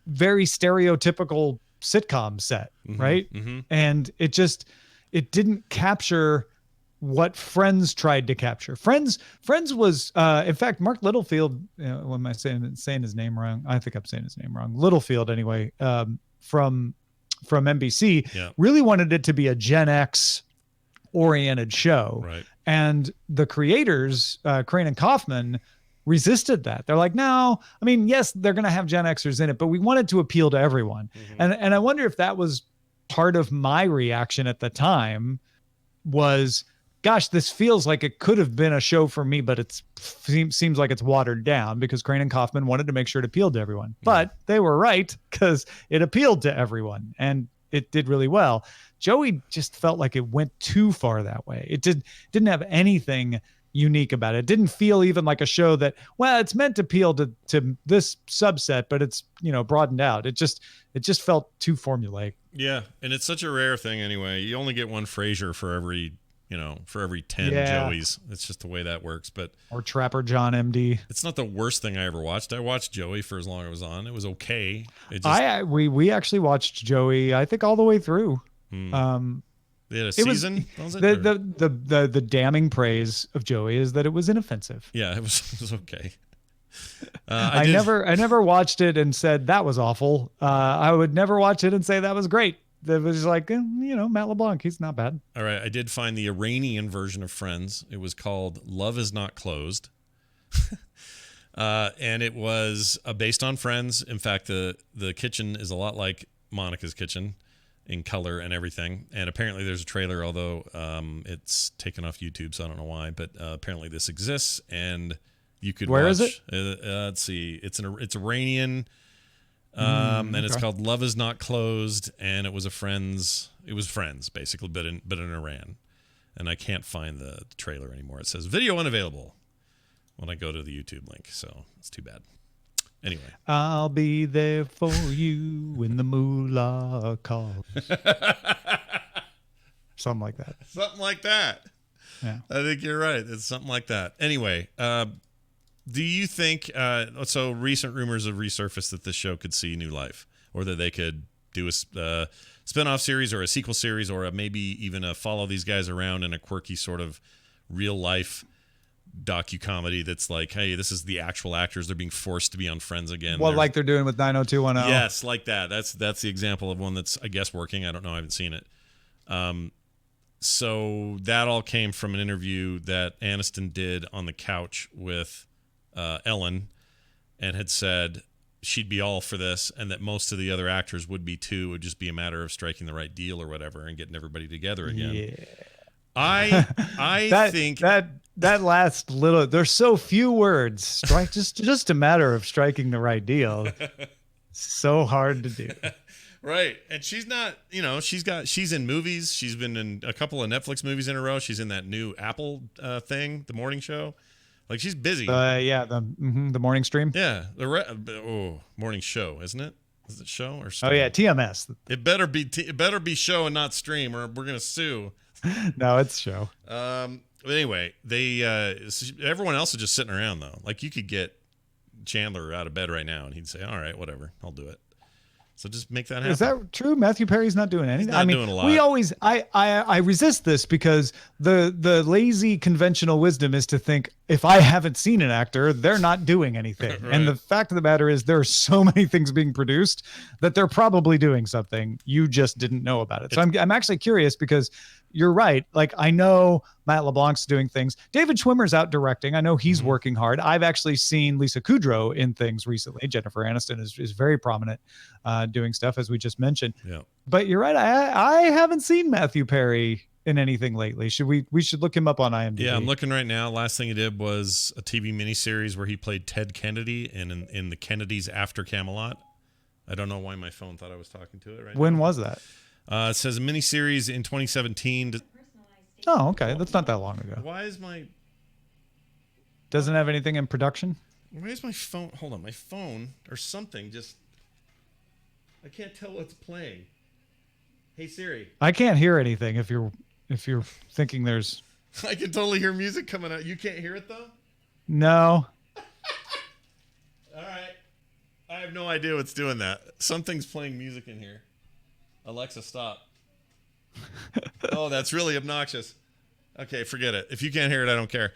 S4: very stereotypical sitcom set, right? Mm-hmm. And it didn't capture what Friends tried to capture. Friends was, in fact, Mark Littlefield, what am I saying his name wrong? I think I'm saying his name wrong. Littlefield, anyway, from NBC, really wanted it to be a Gen X oriented show.
S1: Right.
S4: And the creators, Crane and Kaufman, resisted that. They're like, no, I mean, yes, they're going to have Gen Xers in it, but we wanted to appeal to everyone. Mm-hmm. And I wonder if that was part of my reaction at the time was, gosh, this feels like it could have been a show for me, but it seems like it's watered down because Crane and Kaufman wanted to make sure it appealed to everyone. Mm-hmm. But they were right because it appealed to everyone and it did really well. Joey just felt like it went too far that way. It didn't have anything unique about it. It didn't feel even like a show that, well, it's meant to appeal to this subset, but it's, broadened out. It just felt too formulaic.
S1: Yeah. And it's such a rare thing anyway. You only get one Frasier for every 10 Joeys. It's just the way that works.
S4: Or Trapper John MD.
S1: It's not the worst thing I ever watched. I watched Joey for as long as it was on. It was okay.
S4: We actually watched Joey, I think, all the way through.
S1: They had a season?
S4: The damning praise of Joey is that it was inoffensive.
S1: Yeah, it was okay.
S4: I never watched it and said that was awful. I would never watch it and say that was great. That was like, Matt LeBlanc, he's not bad.
S1: All right, I did find the Iranian version of Friends. It was called Love Is Not Closed. And it was based on Friends. In fact, the kitchen is a lot like Monica's kitchen in color and everything. And apparently there's a trailer, although it's taken off YouTube, so I don't know why. But apparently this exists, and you could
S4: Where
S1: watch.
S4: Is it?
S1: Let's see. It's Iranian. And it's called Love Is Not Closed, and it was Friends basically, but in Iran. And I can't find the trailer anymore. It says video unavailable when I go to the YouTube link, so it's too bad. Anyway,
S4: I'll be there for you when the moolah calls. Something like that.
S1: Something like that.
S4: Yeah,
S1: I think you're right. It's something like that. Anyway, do you think, so recent rumors have resurfaced that this show could see new life, or that they could do a spinoff series or a sequel series, or maybe even a follow these guys around in a quirky sort of real life docu-comedy that's like, hey, this is the actual actors. They're being forced to be on Friends again.
S4: Well, like they're doing with 90210.
S1: Yes, like that. That's the example of one that's, I guess, working. I don't know. I haven't seen it. So that all came from an interview that Aniston did on the couch with Ellen, and had said she'd be all for this, and that most of the other actors would be too. It would just be a matter of striking the right deal or whatever and getting everybody together again.
S4: Yeah.
S1: I think
S4: that last little, there's so few words. Strike just a matter of striking the right deal. So hard to do.
S1: Right. And she's not, she's in movies. She's been in a couple of Netflix movies in a row. She's in that new Apple thing, the morning show. Like, she's busy.
S4: The morning stream.
S1: Yeah. Morning show, isn't it? Is it show or stream?
S4: Oh yeah, TMS.
S1: It better be show and not stream, or we're gonna sue.
S4: No, it's show.
S1: But anyway, everyone else is just sitting around though. Like, you could get Chandler out of bed right now, and he'd say, "All right, whatever, I'll do it." So just make that happen.
S4: Is that true? Matthew Perry's not doing anything.
S1: He's not doing a lot.
S4: We always, I resist this because the lazy conventional wisdom is to think if I haven't seen an actor, they're not doing anything. Right. And the fact of the matter is there are so many things being produced that they're probably doing something. You just didn't know about it. So I'm actually curious because you're right. Like, I know Matt LeBlanc's doing things. David Schwimmer's out directing. I know he's working hard. I've actually seen Lisa Kudrow in things recently. Jennifer Aniston is very prominent doing stuff, as we just mentioned.
S1: Yeah.
S4: But you're right. I haven't seen Matthew Perry in anything lately. We should look him up on IMDb.
S1: Yeah, I'm looking right now. Last thing he did was a TV miniseries where he played Ted Kennedy in the Kennedys After Camelot. I don't know why my phone thought I was talking to it right now.
S4: When was that?
S1: It says a miniseries in 2017.
S4: Oh, okay. That's not that long ago.
S1: Why is my...
S4: Doesn't have anything in production?
S1: Why is my phone... Hold on. My phone or something just... I can't tell what's playing. Hey, Siri.
S4: I can't hear anything if you're thinking there's...
S1: I can totally hear music coming out. You can't hear it, though?
S4: No.
S1: All right. I have no idea what's doing that. Something's playing music in here. Alexa, stop. Oh, that's really obnoxious. Okay, forget it. If you can't hear it, I don't care.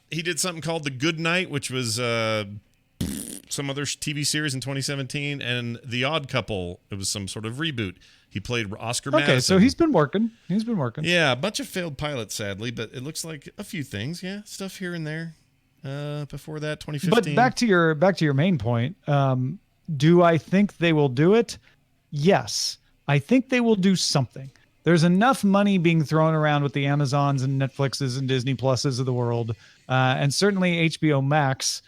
S1: He did something called The Good Night, which was some other TV series in 2017, and The Odd Couple. It was some sort of reboot. He played Oscar Madison.
S4: Okay, so he's been working.
S1: Yeah, a bunch of failed pilots, sadly, but it looks like a few things. Yeah, stuff here and there. Before that, 2015.
S4: But back to your main point. Do I think they will do it? Yes. I think they will do something. There's enough money being thrown around with the Amazons and Netflixes and Disney Pluses of the world. And certainly HBO Max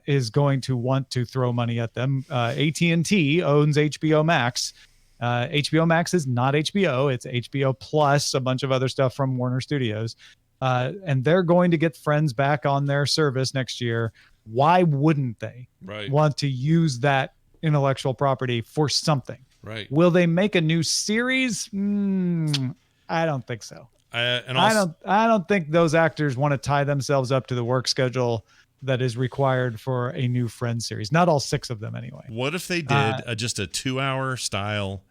S4: is going to want to throw money at them. AT&T owns HBO Max. HBO Max is not HBO. It's HBO Plus, a bunch of other stuff from Warner Studios. And they're going to get Friends back on their service next year. Why wouldn't they want to use that intellectual property for something?
S1: Right.
S4: Will they make a new series? I don't think so. I don't think those actors want to tie themselves up to the work schedule that is required for a new Friends series. Not all 6 of them, anyway.
S1: What if they did just a 2-hour style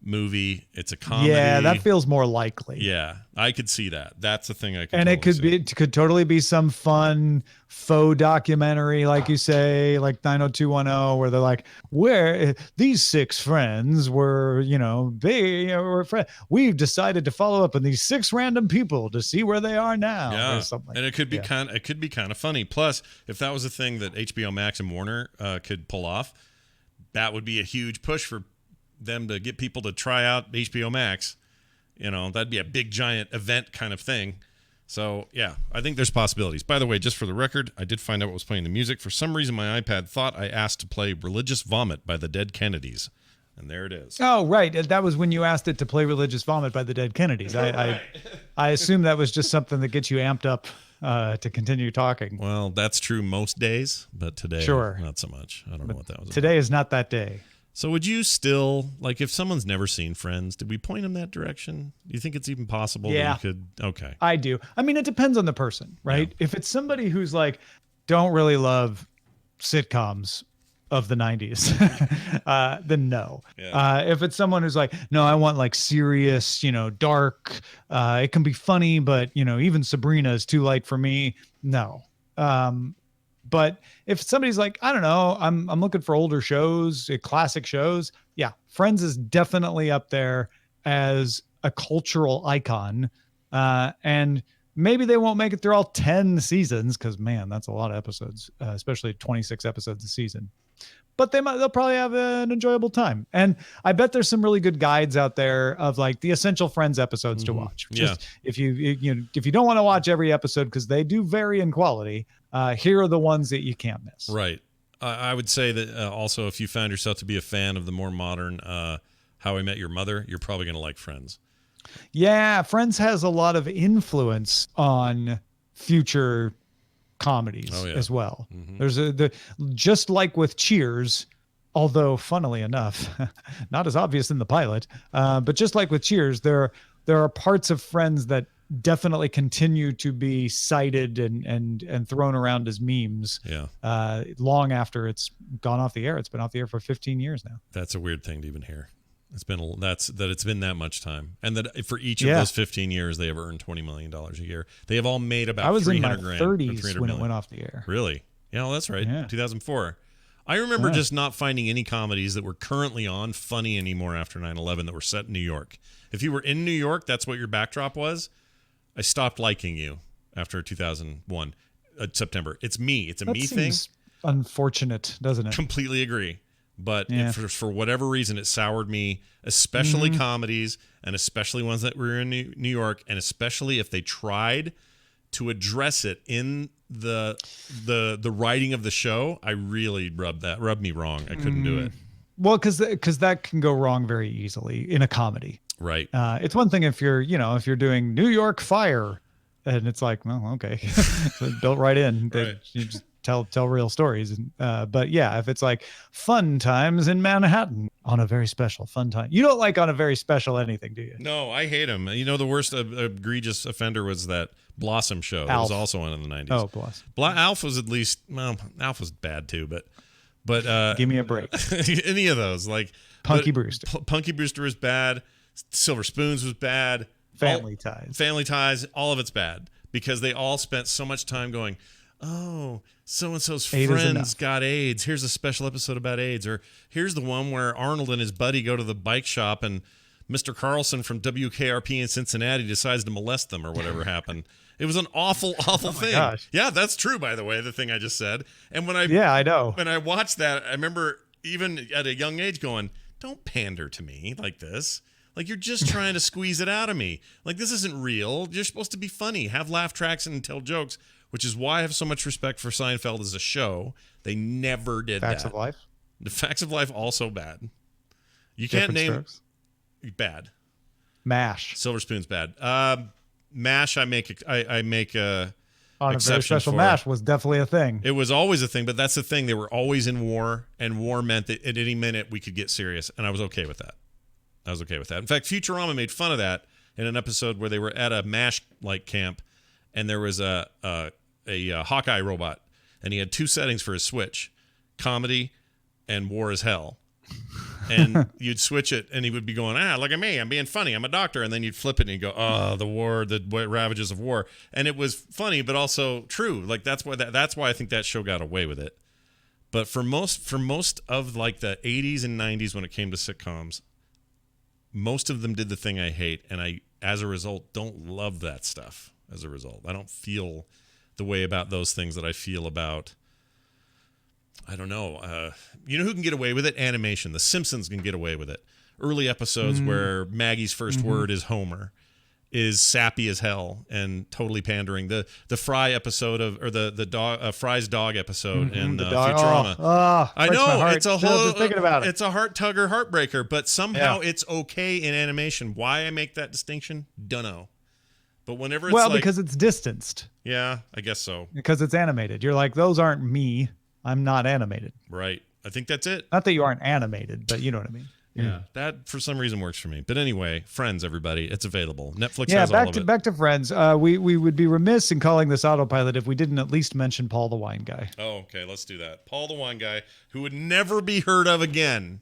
S1: movie? It's a comedy.
S4: Yeah, that feels more likely.
S1: Yeah, I could see that. That's the thing I could.
S4: And
S1: totally
S4: it could totally be some fun faux documentary, like you say, like 90210, where they're like, where these 6 friends were, were friends. We've decided to follow up on these 6 random people to see where they are now.
S1: Yeah,
S4: or something.
S1: And it could be kind of funny. Plus, if that was a thing that HBO Max and Warner could pull off, that would be a huge push for them to get people to try out HBO Max. That'd be a big giant event kind of thing. So yeah, I think there's possibilities. By the way, just for the record, I did find out what was playing the music. For some reason, my iPad thought I asked to play Religious Vomit by the Dead Kennedys, and there it is.
S4: Oh, right. That was when you asked it to play Religious Vomit by the Dead Kennedys. I assume that was just something that gets you amped up to continue talking.
S1: Well, that's true most days, but today, not so much. I don't know what that was
S4: today about. Is not that day.
S1: So would you still, like, if someone's never seen Friends, did we point them that direction? Do you think it's even possible that we could? Okay.
S4: I do. I mean, it depends on the person, right? Yeah. If it's somebody who's like, don't really love sitcoms of the 90s, then no. Yeah. If it's someone who's like, no, I want like serious, dark, it can be funny, but, even Sabrina is too light for me. No. But if somebody's like, I don't know, I'm looking for older shows, classic shows. Yeah, Friends is definitely up there as a cultural icon. And maybe they won't make it through all 10 seasons because, man, that's a lot of episodes, especially 26 episodes a season. But they'll probably have an enjoyable time. And I bet there's some really good guides out there of like the essential Friends episodes to watch. Just if you don't want to watch every episode because they do vary in quality, here are the ones that you can't miss.
S1: Right. I would say that also if you found yourself to be a fan of the more modern How I Met Your Mother, you're probably going to like Friends.
S4: Yeah, Friends has a lot of influence on future comedies as well. Mm-hmm. There's just like with Cheers, although funnily enough, not as obvious in the pilot, but just like with Cheers, there are parts of Friends that definitely continue to be cited and thrown around as memes. Yeah. Long after it's gone off the air. It's been off the air for 15 years now.
S1: That's a weird thing to even hear. It's been it's been that much time, and that for each of those 15 years, they have earned $20 million a year. They have all made about $300,000. I was in my
S4: 30s when it went off the air.
S1: Really? Yeah, well, that's right. Yeah. 2004. I remember just not finding any comedies that were currently on funny anymore after 9/11 that were set in New York. If you were in New York, that's what your backdrop was. I stopped liking you after 2001 September. It's me. It's a me thing.
S4: Unfortunate, doesn't it?
S1: Completely agree. But for whatever reason, it soured me, especially comedies, and especially ones that were in New York, and especially if they tried to address it in the writing of the show. I really rubbed me wrong. I couldn't do it.
S4: Well, because that can go wrong very easily in a comedy.
S1: Right.
S4: It's one thing if you're doing New York Fire, and it's like, well, okay, so built right in.
S1: Right.
S4: You just tell real stories. But yeah, if it's like fun times in Manhattan on a very special fun time, you don't like on a very special anything, do you?
S1: No, I hate him. You know, the worst egregious offender was that Blossom show. That was also on in the 90s.
S4: Oh, Blossom.
S1: Alf was at least, well, Alf was bad too, but
S4: give me a break.
S1: Any of those, like
S4: Punky Brewster.
S1: Punky Brewster was bad. Silver Spoons was bad.
S4: Family Ties,
S1: all of it's bad because they all spent so much time going, oh, so-and-so's
S4: AIDS
S1: friends got AIDS. Here's a special episode about AIDS. Or here's the one where Arnold and his buddy go to the bike shop and Mr. Carlson from WKRP in Cincinnati decides to molest them or whatever happened. It was an awful thing.
S4: Gosh.
S1: Yeah, that's true, by the way, the thing I just said. And when I
S4: know.
S1: When I watched that, I remember even at a young age going, don't pander to me like this. Like, you're just trying to squeeze it out of me. Like, this isn't real. You're supposed to be funny, have laugh tracks and tell jokes, which is why I have so much respect for Seinfeld as a show. They never did
S4: Facts
S1: that.
S4: of Life?
S1: The Facts of Life also bad. You can't name...
S4: Strokes?
S1: Bad.
S4: MASH.
S1: Silver Spoon's bad. MASH, I make
S4: on a very special MASH was definitely a thing.
S1: It was always a thing, but that's the thing. They were always in war, and war meant that at any minute we could get serious, and I was okay with that. In fact, Futurama made fun of that in an episode where they were at a MASH-like camp, and there was a Hawkeye robot, and he had two settings for his switch, comedy and war as hell. And you'd switch it, and he would be going, look at me, I'm being funny, I'm a doctor. And then you'd flip it, and you'd go, the war, the ravages of war. And it was funny, but also true. Like, that's why I think that show got away with it. But for most of like the 80s and 90s when it came to sitcoms, most of them did the thing I hate, and I, as a result, don't love that stuff. As a result, I don't feel the way about those things that I feel about, I don't know. You know who can get away with it? Animation. The Simpsons can get away with it. Early episodes where Maggie's first word is Homer is sappy as hell and totally pandering. The Fry episode the Fry's dog episode in Futurama. I know it's a whole.
S4: Just thinking about it.
S1: It's a heart tugger, heartbreaker, but somehow it's okay in animation. Why I make that distinction? Dunno. But whenever it's
S4: because it's distanced.
S1: Yeah, I guess so.
S4: Because it's animated. You're like, those aren't me. I'm not animated.
S1: Right. I think that's it.
S4: Not that you aren't animated, but you know what I mean.
S1: Yeah, that for some reason works for me. But anyway, Friends, everybody, it's available. Netflix has all of it.
S4: Back to Friends. We would be remiss in calling this autopilot if we didn't at least mention Paul the Wine Guy.
S1: Oh, okay, let's do that. Paul the Wine Guy, who would never be heard of again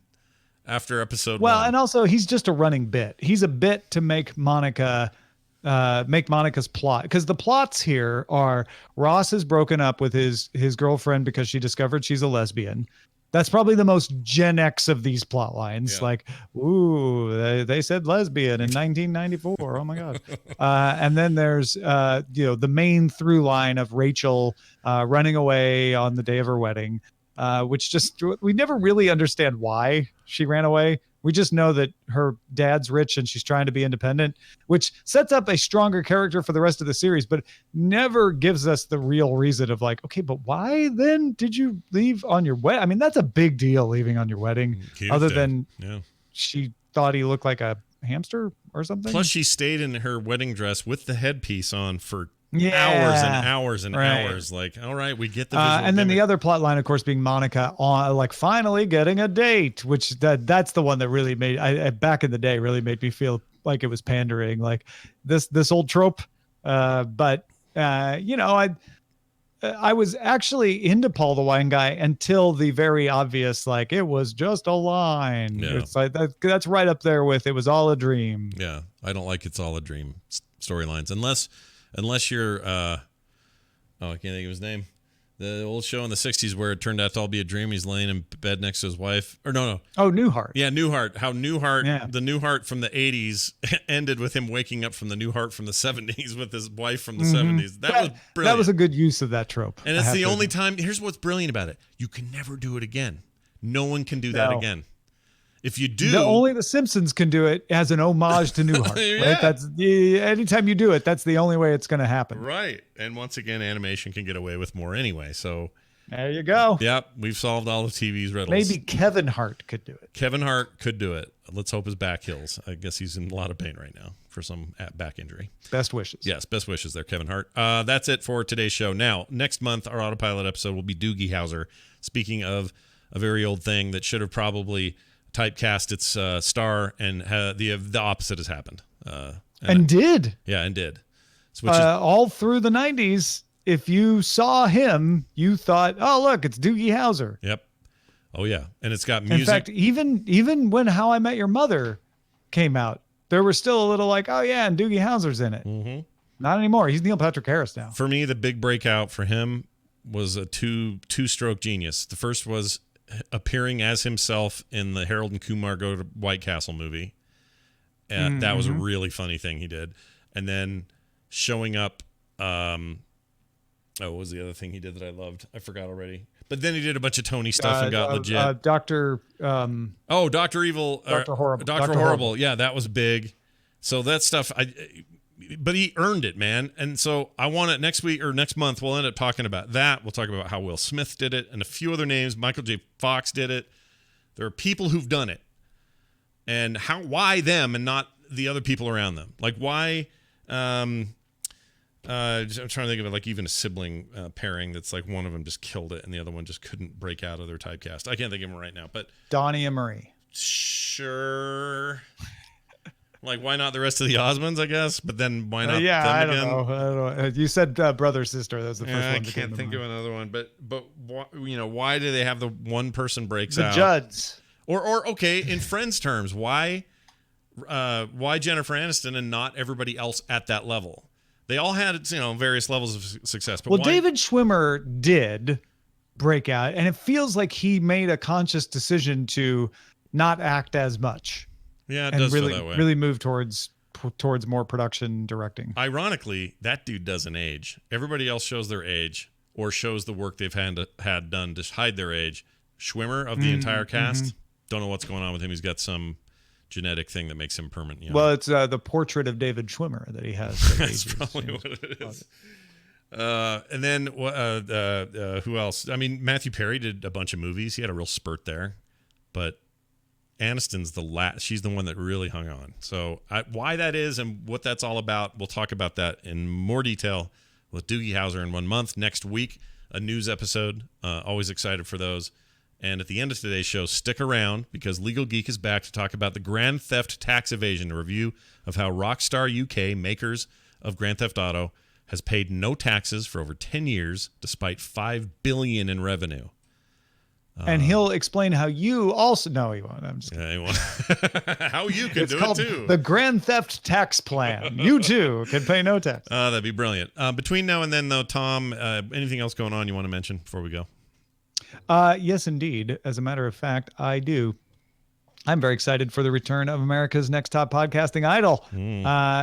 S1: after episode 1.
S4: Well, and also he's just a running bit. He's a bit to make Monica's plot, because the plots here are Ross has broken up with his girlfriend because she discovered she's a lesbian. That's probably the most Gen X of these plot lines. Yeah. Like, ooh, they said lesbian in 1994. Oh my God. And then there's, the main through line of Rachel running away on the day of her wedding, which just, we never really understand why she ran away. We just know that her dad's rich and she's trying to be independent, which sets up a stronger character for the rest of the series, but never gives us the real reason of like, okay, but why then did you leave on your wedding? I mean, that's a big deal, leaving on your wedding, other than she thought he looked like a hamster or something.
S1: Plus, she stayed in her wedding dress with the headpiece on for hours and hours and hours. Like, all right, we get the visual
S4: and then
S1: gimmick.
S4: the other plot line, of course, being Monica on like finally getting a date, which that's the one that really made I back in the day really made me feel like it was pandering, like this old trope. But I was actually into Paul the Wine Guy until the very obvious, like it was just a line.
S1: Yeah.
S4: It's like that's right up there with it was all a dream.
S1: Yeah, I don't like it's all a dream storylines unless you're I can't think of his name. The old show in the 60s where it turned out to all be a dream. He's laying in bed next to his wife. Or no.
S4: Oh, Newhart.
S1: Yeah, Newhart. How Newhart,
S4: Yeah.
S1: the Newhart from the 80s ended with him waking up from the Newhart from the 70s with his wife from the 70s. That was brilliant.
S4: That was a good use of that trope.
S1: And it's the only time. Here's what's brilliant about it. You can never do it again. No one can do that again. If you do,
S4: only the Simpsons can do it as an homage to Newhart.
S1: Yeah.
S4: Right? That's anytime you do it, that's the only way it's going to happen.
S1: Right. And once again, animation can get away with more anyway. So
S4: there you go.
S1: Yep, we've solved all of TV's riddles.
S4: Maybe Kevin Hart could do it.
S1: Kevin Hart could do it. Let's hope his back heals. I guess he's in a lot of pain right now for some back injury.
S4: Best wishes.
S1: Yes, best wishes there, Kevin Hart. That's it for today's show. Now, next month, our autopilot episode will be Doogie Howser. Speaking of a very old thing that should have probably typecast its star, and the opposite has happened.
S4: And did.
S1: Yeah, and did.
S4: All through the 90s, if you saw him, you thought, oh, look, it's Doogie Howser.
S1: Yep. Oh, yeah. And it's got music.
S4: In fact, even when How I Met Your Mother came out, there was still a little like, oh, yeah, and Doogie Howser's in it.
S1: Mm-hmm.
S4: Not anymore. He's Neil Patrick Harris now.
S1: For me, the big breakout for him was a two-stroke genius. The first was appearing as himself in the Harold and Kumar Go to White Castle movie. That was a really funny thing he did. And then showing up, what was the other thing he did that I loved? I forgot already. But then he did a bunch of Tony stuff and got legit.
S4: Dr.
S1: Dr. Evil.
S4: Dr. Horrible.
S1: Dr. Horrible. Yeah, that was big. So that stuff, but he earned it, man. And so I want it next week or next month. We'll end up talking about that. We'll talk about how Will Smith did it and a few other names. Michael J. Fox did it. There are people who've done it. And why them and not the other people around them? Like why? I'm trying to think of it like even a sibling pairing that's like one of them just killed it and the other one just couldn't break out of their typecast. I can't think of them right now, but
S4: Donnie and Marie.
S1: Sure. Like why not the rest of the Osmonds, I guess? But then why not them
S4: I
S1: again?
S4: don't know. You said brother sister. That was the first one.
S1: I can't think of another one. But why do they have the one person breaks out?
S4: The Judds.
S1: Or okay, in Friends terms, why Jennifer Aniston and not everybody else at that level? They all had, various levels of success. But
S4: David Schwimmer did break out, and it feels like he made a conscious decision to not act as much.
S1: Yeah, it
S4: and
S1: does
S4: really,
S1: feel that way.
S4: Really move towards more production directing.
S1: Ironically, that dude doesn't age. Everybody else shows their age or shows the work they've had done to hide their age. Schwimmer of the entire cast, don't know what's going on with him. He's got some genetic thing that makes him permanent young.
S4: Well, it's the portrait of David Schwimmer that he has.
S1: That's probably what it is. And then who else? I mean, Matthew Perry did a bunch of movies. He had a real spurt there, but Aniston's she's the one that really hung on. So why that is and what that's all about, we'll talk about that in more detail with Doogie Howser in 1 month. Next week, a news episode. Always excited for those. And at the end of today's show, stick around because Legal Geek is back to talk about the Grand Theft Tax Evasion, a review of how Rockstar UK, makers of Grand Theft Auto, has paid no taxes for over 10 years despite $5 billion in revenue.
S4: And he'll explain how you also... No, he won't. I'm just kidding.
S1: Yeah, he won't. How you can do it, too.
S4: The Grand Theft Tax Plan. You, too, can pay no tax.
S1: That'd be brilliant. Between now and then, though, Tom, anything else going on you want to mention before we go?
S4: Yes, indeed. As a matter of fact, I do. I'm very excited for the return of America's Next Top Podcasting Idol.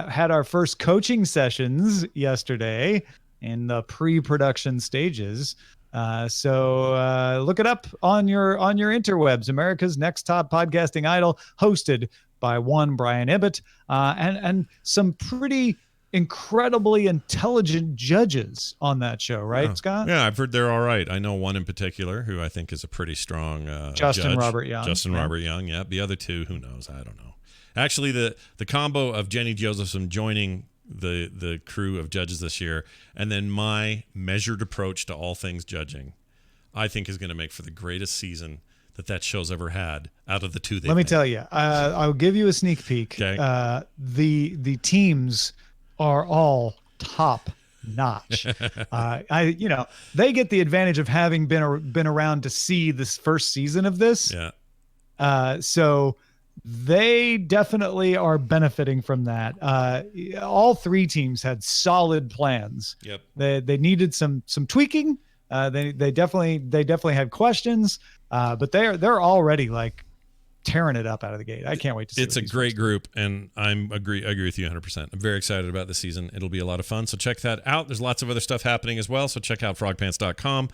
S4: Had our first coaching sessions yesterday in the pre-production stages. So look it up on your interwebs. America's Next Top Podcasting Idol, hosted by one Brian Ibbott, and some pretty incredibly intelligent judges on that show, right, Scott?
S1: Yeah, I've heard they're all right. I know one in particular who I think is a pretty strong
S4: Justin
S1: judge.
S4: Robert Young.
S1: Robert Young, yeah. The other two, who knows? I don't know. Actually, the combo of Jenny Josephson joining the crew of judges this year and then my measured approach to all things judging, I think is going to make for the greatest season that show's ever had out of the two.
S4: Let me tell you, I'll give you a sneak peek.
S1: Okay.
S4: The teams are all top notch. They get the advantage of having been around to see this first season of this.
S1: Yeah.
S4: So they definitely are benefiting from that. All three teams had solid plans.
S1: Yep.
S4: They needed some tweaking, They definitely had questions, but they're already like tearing it up out of the gate. I can't wait to see.
S1: It's a great group, and I agree with you 100%. I'm very excited about the season. It'll be a lot of fun. So check that out. There's lots of other stuff happening as well. So check out frogpants.com.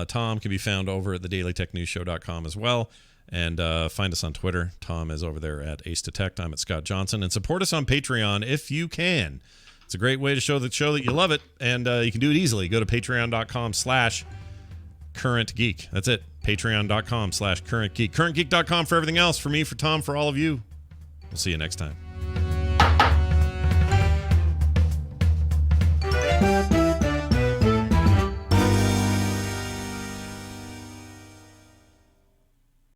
S1: Tom can be found over at thedailytechnewsshow.com as well. And find us on Twitter. Tom is over there at Ace Detect. I'm at Scott Johnson. And support us on Patreon if you can. It's a great way to show the show that you love it. And you can do it easily. Go to patreon.com/currentgeek. That's it. Patreon.com/currentgeek. Currentgeek.com for everything else. For me, for Tom, for all of you. We'll see you next time.